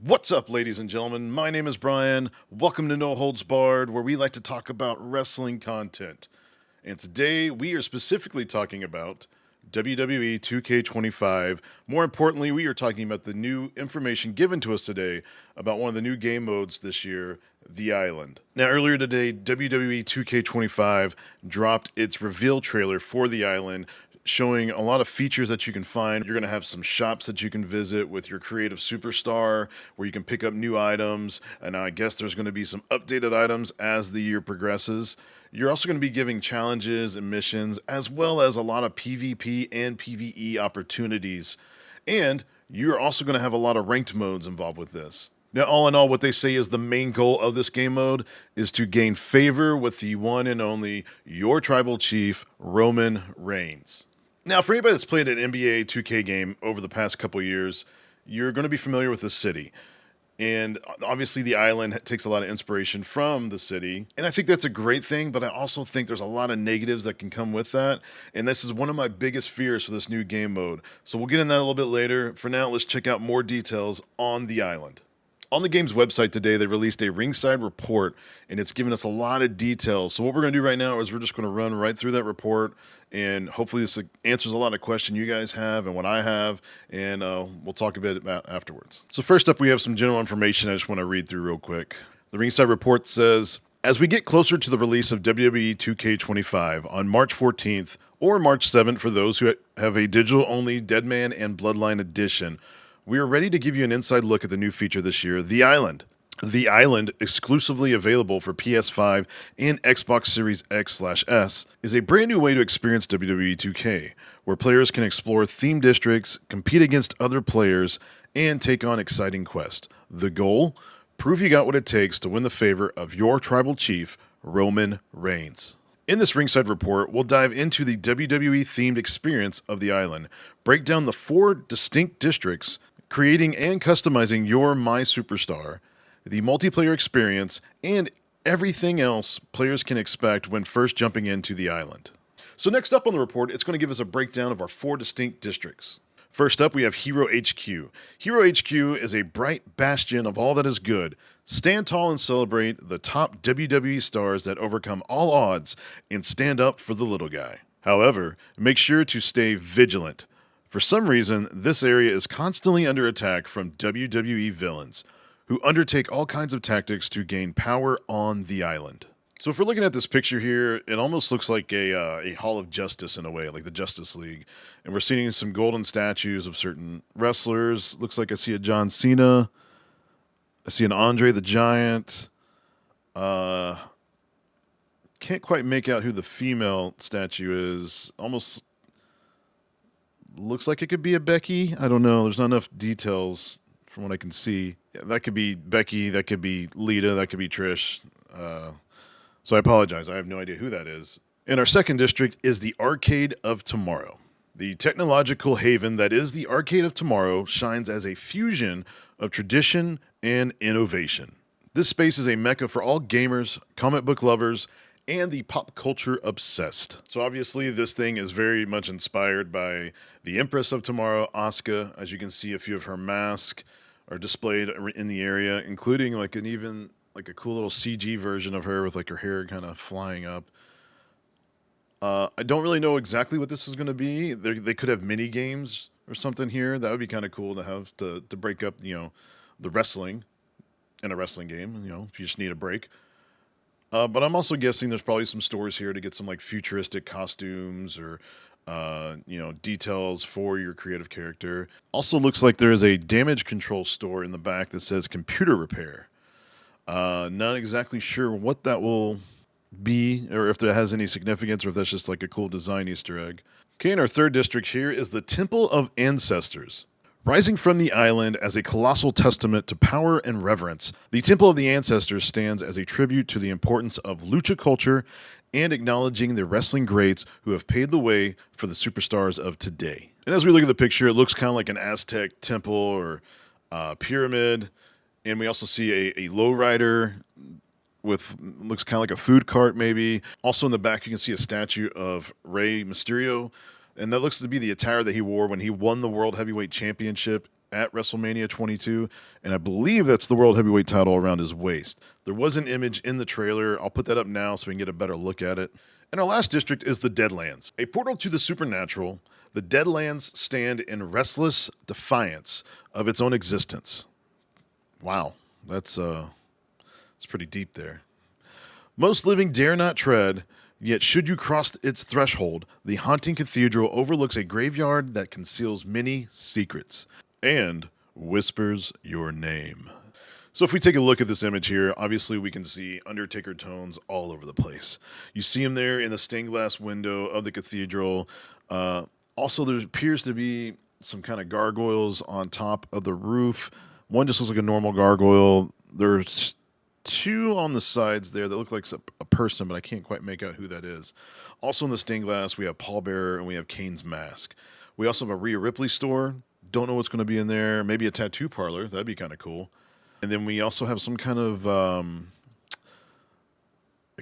What's up, ladies and gentlemen? My name is Brian. Welcome to No Holds Barred, where we like to talk about wrestling content. And today we are specifically talking about WWE 2K25. More importantly, we are talking about the new information given to us today about one of the new game modes this year, The Island. Now, earlier today, WWE 2K25 dropped its reveal trailer for The Island, showing a lot of features that you can find. You're going to have some shops that you can visit with your creative superstar where you can pick up new items. And I guess there's going to be some updated items as the year progresses. You're also going to be giving challenges and missions, as well as a lot of PvP and PvE opportunities. And you're also going to have a lot of ranked modes involved with this. Now, all in all, what they say is the main goal of this game mode is to gain favor with the one and only your tribal chief, Roman Reigns. Now, for anybody that's played an NBA 2K game over the past couple years, you're going to be familiar with the city. And obviously, the island takes a lot of inspiration from the city. And I think that's a great thing, but I also think there's a lot of negatives that can come with that. And this is one of my biggest fears for this new game mode. So we'll get into that a little bit later. For now, let's check out more details on the island. On the game's website today, they released a ringside report, and it's given us a lot of details. So what we're going to do right now is we're just going to run right through that report, and hopefully this answers a lot of questions you guys have and what I have, and we'll talk a bit about afterwards. So first up, we have some general information I just want to read through real quick. The ringside report says, as we get closer to the release of WWE 2K25 on March 14th or March 7th for those who have a digital-only Deadman and Bloodline edition, we are ready to give you an inside look at the new feature this year, The Island. The Island, exclusively available for PS5 and Xbox Series X/S, is a brand new way to experience WWE 2K, where players can explore themed districts, compete against other players, and take on exciting quests. The goal? Prove you got what it takes to win the favor of your tribal chief, Roman Reigns. In this ringside report, we'll dive into the WWE-themed experience of the island, break down the 4 distinct districts, creating and customizing your My Superstar, the multiplayer experience, and everything else players can expect when first jumping into the island. So next up on the report, it's going to give us a breakdown of our 4 distinct districts. First up, we have Hero HQ. Hero HQ is a bright bastion of all that is good. Stand tall and celebrate the top WWE stars that overcome all odds and stand up for the little guy. However, make sure to stay vigilant. For some reason, this area is constantly under attack from WWE villains, who undertake all kinds of tactics to gain power on the island. So if we're looking at this picture here, it almost looks like a Hall of Justice in a way, like the Justice League. And we're seeing some golden statues of certain wrestlers. Looks like I see a John Cena. I see an Andre the Giant. Can't quite make out who the female statue is. Almost looks like it could be a Becky. I don't know. There's not enough details from what I can see. Yeah, that could be Becky. That could be Lita. That could be Trish. So I apologize. I have no idea who that is. And our second district is the Arcade of Tomorrow. The technological haven that is the Arcade of Tomorrow shines as a fusion of tradition and innovation. This space is a mecca for all gamers, comic book lovers, and the pop culture obsessed. So obviously this thing is very much inspired by the Empress of Tomorrow, Asuka. As you can see, a few of her masks are displayed in the area, including like a cool little CG version of her with like her hair kind of flying up. I don't really know exactly what this is going to be. They could have mini games or something here. That would be kind of cool to have to break up, the wrestling in a wrestling game, if you just need a break. But I'm also guessing there's probably some stores here to get some like futuristic costumes or, details for your creative character. Also looks like there is a damage control store in the back that says computer repair. Not exactly sure what that will be or if that has any significance or if that's just like a cool design Easter egg. Okay, and our third district here is the Temple of Ancestors. Rising from the island as a colossal testament to power and reverence, the Temple of the Ancestors stands as a tribute to the importance of lucha culture and acknowledging the wrestling greats who have paved the way for the superstars of today. And as we look at the picture, it looks kind of like an Aztec temple or pyramid. And we also see a lowrider with, looks kind of like a food cart maybe. Also in the back, you can see a statue of Rey Mysterio. And that looks to be the attire that he wore when he won the World Heavyweight Championship at WrestleMania 22, and I believe that's the World Heavyweight title around his waist. There was an image in the trailer. I'll put that up now so we can get a better look at it. And our last district is the Deadlands. A portal to the supernatural, the Deadlands stand in restless defiance of its own existence. Wow, that's pretty deep there. Most living dare not tread, yet should you cross its threshold, the haunting cathedral overlooks a graveyard that conceals many secrets and whispers your name. So if we take a look at this image here, obviously we can see Undertaker tones all over the place. You see him there in the stained glass window of the cathedral. Also, there appears to be some kind of gargoyles on top of the roof. One just looks like a normal gargoyle. There's two on the sides there that look like a person, but I can't quite make out who that is. Also in the stained glass, we have Paul Bearer and we have Kane's mask. We also have a Rhea Ripley store. Don't know what's going to be in there. Maybe a tattoo parlor. That'd be kind of cool. And then we also have some kind of a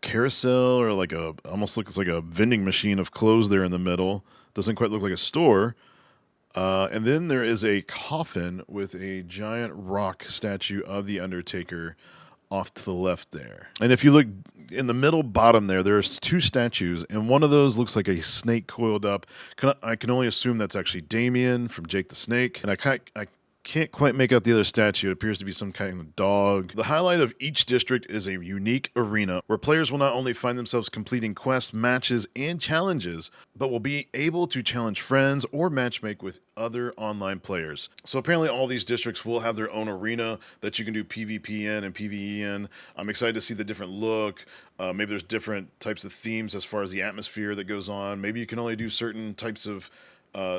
carousel or almost looks like a vending machine of clothes there in the middle. Doesn't quite look like a store. And then there is a coffin with a giant rock statue of the Undertaker off to the left there. And if you look in the middle bottom there, there's two statues, and one of those looks like a snake coiled up. I can only assume that's actually Damien from Jake the Snake. And I can't quite make out the other statue. It appears to be some kind of dog. The highlight of each district is a unique arena where players will not only find themselves completing quests, matches, and challenges, but will be able to challenge friends or matchmake with other online players. So apparently all these districts will have their own arena that you can do PvP in and PvE in. I'm excited to see the different look. Maybe there's different types of themes as far as the atmosphere that goes on. Maybe you can only do certain types of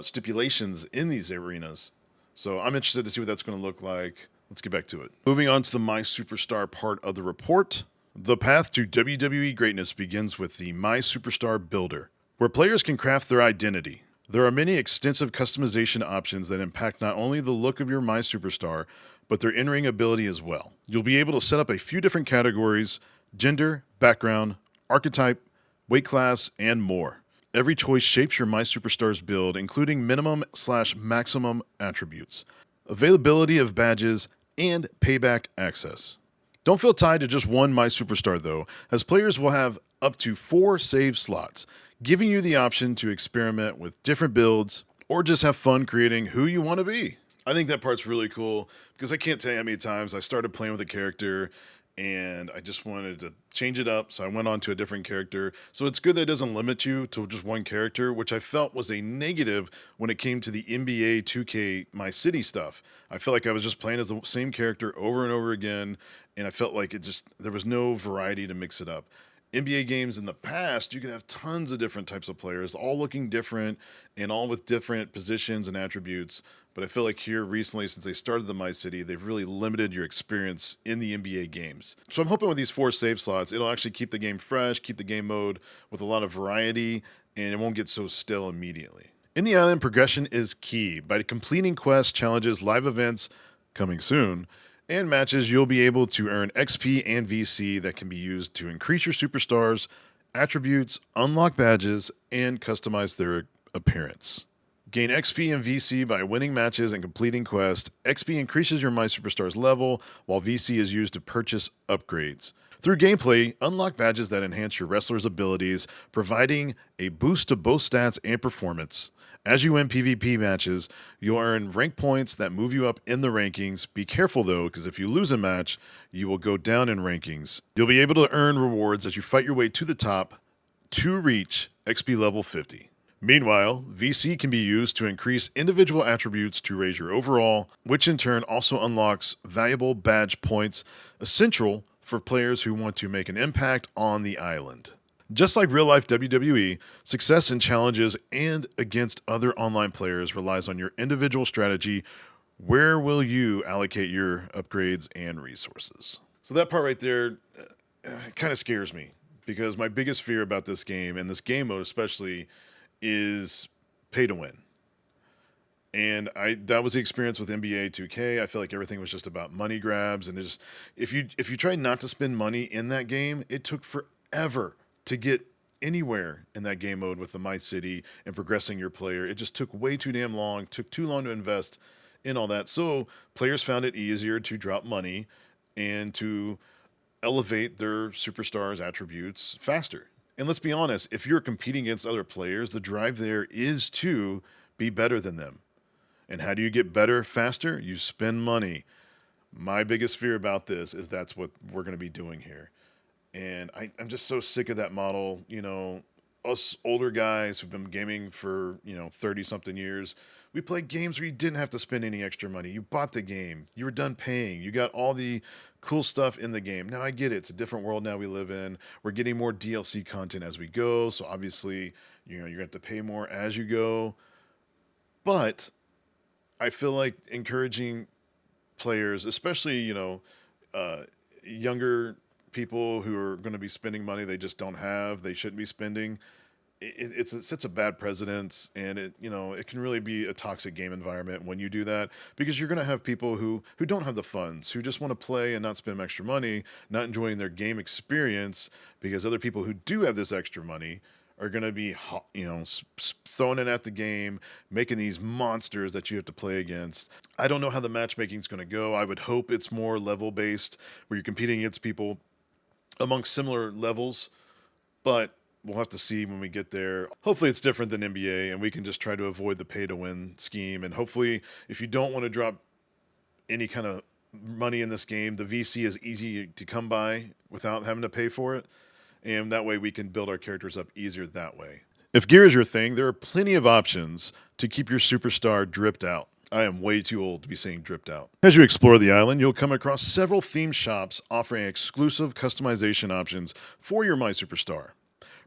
stipulations in these arenas. So I'm interested to see what that's going to look like. Let's get back to it. Moving on to the My Superstar part of the report. The path to WWE greatness begins with the My Superstar Builder, where players can craft their identity. There are many extensive customization options that impact not only the look of your My Superstar, but their in-ring ability as well. You'll be able to set up a few different categories: gender, background, archetype, weight class, and more. Every choice shapes your My Superstar's build, including minimum/maximum attributes, availability of badges, and payback access. Don't feel tied to just one My Superstar though, as players will have up to 4 save slots, giving you the option to experiment with different builds or just have fun creating who you want to be. I think that part's really cool because I can't tell you how many times I started playing with a character and I just wanted to change it up, so I went on to a different character. So it's good that it doesn't limit you to just one character, which I felt was a negative when it came to the NBA 2K My City stuff. I felt like I was just playing as the same character over and over again, and I felt like there was no variety to mix it up. NBA games in the past, you could have tons of different types of players, all looking different and all with different positions and attributes. But I feel like here recently, since they started the My City, they've really limited your experience in the NBA games. So I'm hoping with these 4 save slots, it'll actually keep the game fresh, keep the game mode with a lot of variety, and it won't get so stale immediately. In the island, progression is key. By completing quests, challenges, live events coming soon, and matches, you'll be able to earn XP and VC that can be used to increase your superstars, attributes, unlock badges, and customize their appearance. Gain XP and VC by winning matches and completing quests. XP increases your My Superstar's level, while VC is used to purchase upgrades. Through gameplay, unlock badges that enhance your wrestler's abilities, providing a boost to both stats and performance. As you win PvP matches, you'll earn rank points that move you up in the rankings. Be careful though, because if you lose a match, you will go down in rankings. You'll be able to earn rewards as you fight your way to the top to reach XP level 50. Meanwhile, VC can be used to increase individual attributes to raise your overall, which in turn also unlocks valuable badge points, essential for players who want to make an impact on the island. Just like real-life WWE, success in challenges and against other online players relies on your individual strategy. Where will you allocate your upgrades and resources? So that part right there kind of scares me, because my biggest fear about this game, and this game mode especially, is pay to win. And that was the experience with NBA 2K. I feel like everything was just about money grabs, and if you tried not to spend money in that game, it took forever to get anywhere in that game mode with the My City and progressing your player. It just took way too damn long, took too long to invest and all that. So players found it easier to drop money and to elevate their superstars' attributes faster. And let's be honest, if you're competing against other players, the drive there is to be better than them. And how do you get better faster? You spend money. My biggest fear about this is that's what we're going to be doing here. And I'm just so sick of that model. Us older guys who've been gaming for, 30 something years, we played games where you didn't have to spend any extra money. You bought the game, you were done paying, you got all the cool stuff in the game. Now I get it. It's a different world now we live in. We're getting more DLC content as we go. So obviously, you're going to have to pay more as you go. But I feel like encouraging players, especially, younger people who are going to be spending money they just don't have, they shouldn't be spending. It sets a bad precedence, and it can really be a toxic game environment when you do that, because you're going to have people who don't have the funds, who just want to play and not spend extra money, not enjoying their game experience, because other people who do have this extra money are going to be, throwing it at the game, making these monsters that you have to play against. I don't know how the matchmaking is going to go. I would hope it's more level based, where you're competing against people amongst similar levels, but we'll have to see when we get there. Hopefully it's different than NBA, and we can just try to avoid the pay to win scheme. And hopefully, if you don't want to drop any kind of money in this game, the VC is easy to come by without having to pay for it. And that way we can build our characters up easier that way. If gear is your thing, there are plenty of options to keep your superstar dripped out. I am way too old to be saying dripped out. As you explore the island, you'll come across several theme shops offering exclusive customization options for your My Superstar.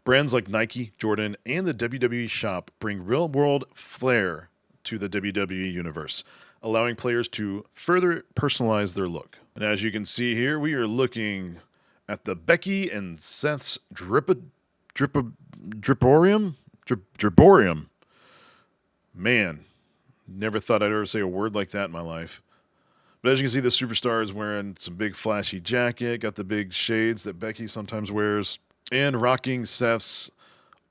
Brands like Nike, Jordan, and the WWE shop bring real-world flair to the WWE universe, allowing players to further personalize their look. And as you can see here, we are looking at the Becky and Seth's Driporium. Man, never thought I'd ever say a word like that in my life. But as you can see, the superstar is wearing some big flashy jacket, got the big shades that Becky sometimes wears, and rocking Seth's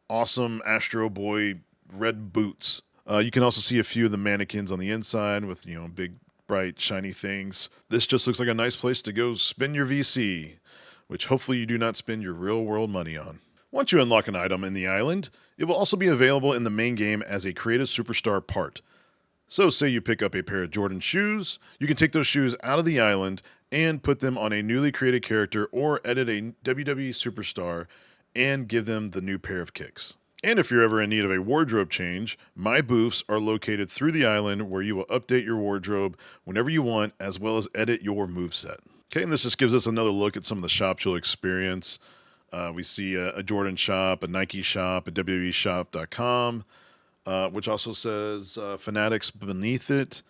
awesome Astro Boy red boots. You can also see a few of the mannequins on the inside with, big, bright, shiny things. This just looks like a nice place to go spend your VC, which hopefully you do not spend your real-world money on. Once you unlock an item in the island, it will also be available in the main game as a created superstar part. So say you pick up a pair of Jordan shoes, you can take those shoes out of the island and put them on a newly created character, or edit a WWE superstar and give them the new pair of kicks. And if you're ever in need of a wardrobe change, my booths are located through the island, where you will update your wardrobe whenever you want, as well as edit your moveset. Okay, and this just gives us another look at some of the shops you'll experience. We see a Jordan shop, a Nike shop, a WWEshop.com, which also says Fanatics beneath it.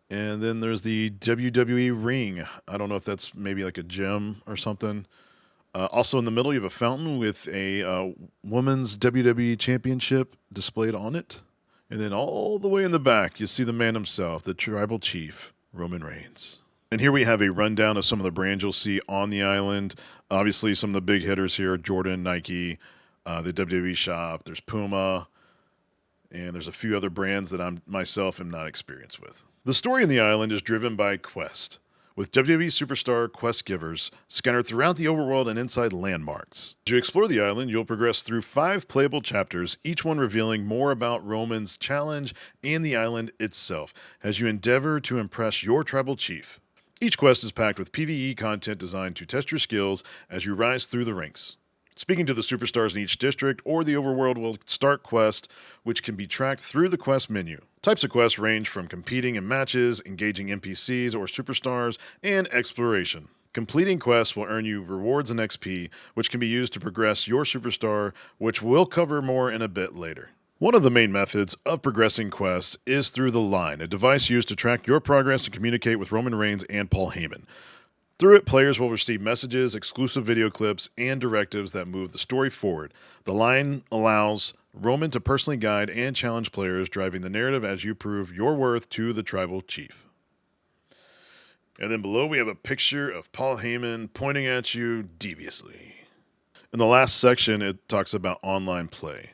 And then there's the WWE ring. I don't know if that's maybe like a gym or something. Also in the middle, you have a fountain with a women's WWE championship displayed on it. And then all the way in the back, you see the man himself, the tribal chief, Roman Reigns. And here we have a rundown of some of the brands you'll see on the island. Obviously, some of the big hitters here are Jordan, Nike, the WWE shop, there's Puma, and there's a few other brands that I myself am not experienced with. The story in the island is driven by quest, with WWE Superstar quest givers scattered throughout the overworld and inside landmarks. As you explore the island, you'll progress through 5 playable chapters, each one revealing more about Roman's challenge and the island itself, as you endeavor to impress your tribal chief. Each quest is packed with PvE content designed to test your skills as you rise through the ranks. Speaking to the superstars in each district or the overworld will start quest, which can be tracked through the quest menu. Types of quests range from competing in matches, engaging NPCs or superstars, and exploration. Completing quests will earn you rewards and XP, which can be used to progress your superstar, which we'll cover more in a bit later. One of the main methods of progressing quests is through the Line, a device used to track your progress and communicate with Roman Reigns and Paul Heyman. Through it, players will receive messages, exclusive video clips, and directives that move the story forward. The Line allows Roman to personally guide and challenge players, driving the narrative as you prove your worth to the tribal chief. And then below we have a picture of Paul Heyman pointing at you deviously. In the last section, it talks about online play.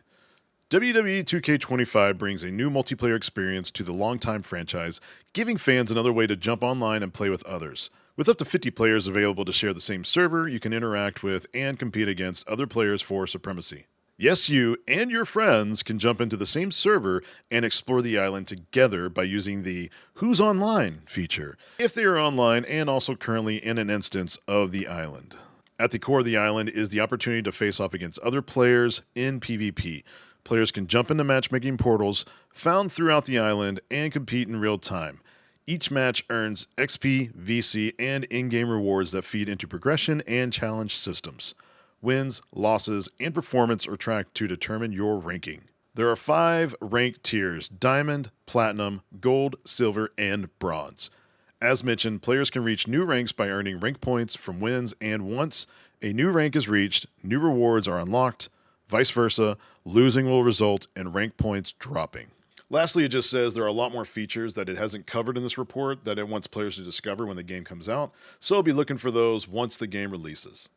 WWE 2K25 brings a new multiplayer experience to the longtime franchise, giving fans another way to jump online and play with others. With up to 50 players available to share the same server, you can interact with and compete against other players for supremacy. Yes, you and your friends can jump into the same server and explore the island together by using the Who's Online feature, if they are online and also currently in an instance of the island. At the core of the island is the opportunity to face off against other players in PvP. Players can jump into matchmaking portals found throughout the island and compete in real time. Each match earns XP, VC, and in-game rewards that feed into progression and challenge systems. Wins, losses, and performance are tracked to determine your ranking. There are 5 rank tiers: Diamond, Platinum, Gold, Silver, and Bronze. As mentioned, players can reach new ranks by earning rank points from wins, and once a new rank is reached, new rewards are unlocked. Vice versa, losing will result in rank points dropping. Lastly, it just says there are a lot more features that it hasn't covered in this report that it wants players to discover when the game comes out, so I'll be looking for those once the game releases.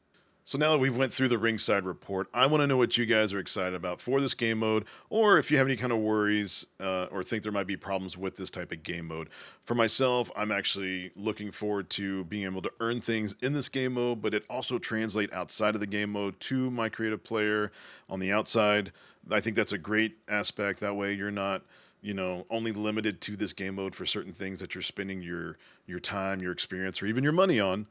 So now that we've went through the ringside report, I want to know what you guys are excited about for this game mode, or if you have any kind of worries or think there might be problems with this type of game mode. For myself, I'm actually looking forward to being able to earn things in this game mode, but it also translate outside of the game mode to my creative player on the outside. I think that's a great aspect. That way you're not, only limited to this game mode for certain things that you're spending your time, your experience, or even your money on.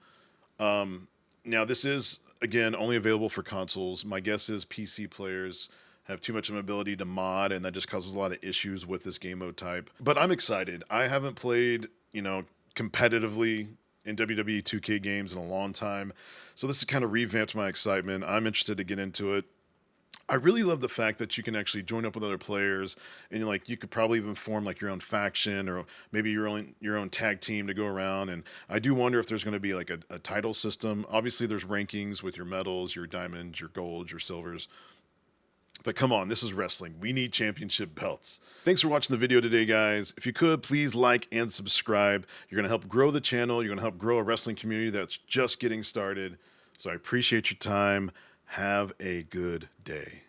Now, this is, again, only available for consoles. My guess is PC players have too much of an ability to mod, and that just causes a lot of issues with this game mode type. But I'm excited. I haven't played, competitively in WWE 2K games in a long time. So this has kind of revamped my excitement. I'm interested to get into it. I really love the fact that you can actually join up with other players, and you could probably even form your own faction or maybe your own tag team to go around. And I do wonder if there's going to be a title system. Obviously, there's rankings with your medals, your diamonds, your golds, your silvers. But come on, this is wrestling. We need championship belts. Thanks for watching the video today, guys. If you could, please like and subscribe. You're going to help grow the channel. You're going to help grow a wrestling community that's just getting started. So I appreciate your time. Have a good day.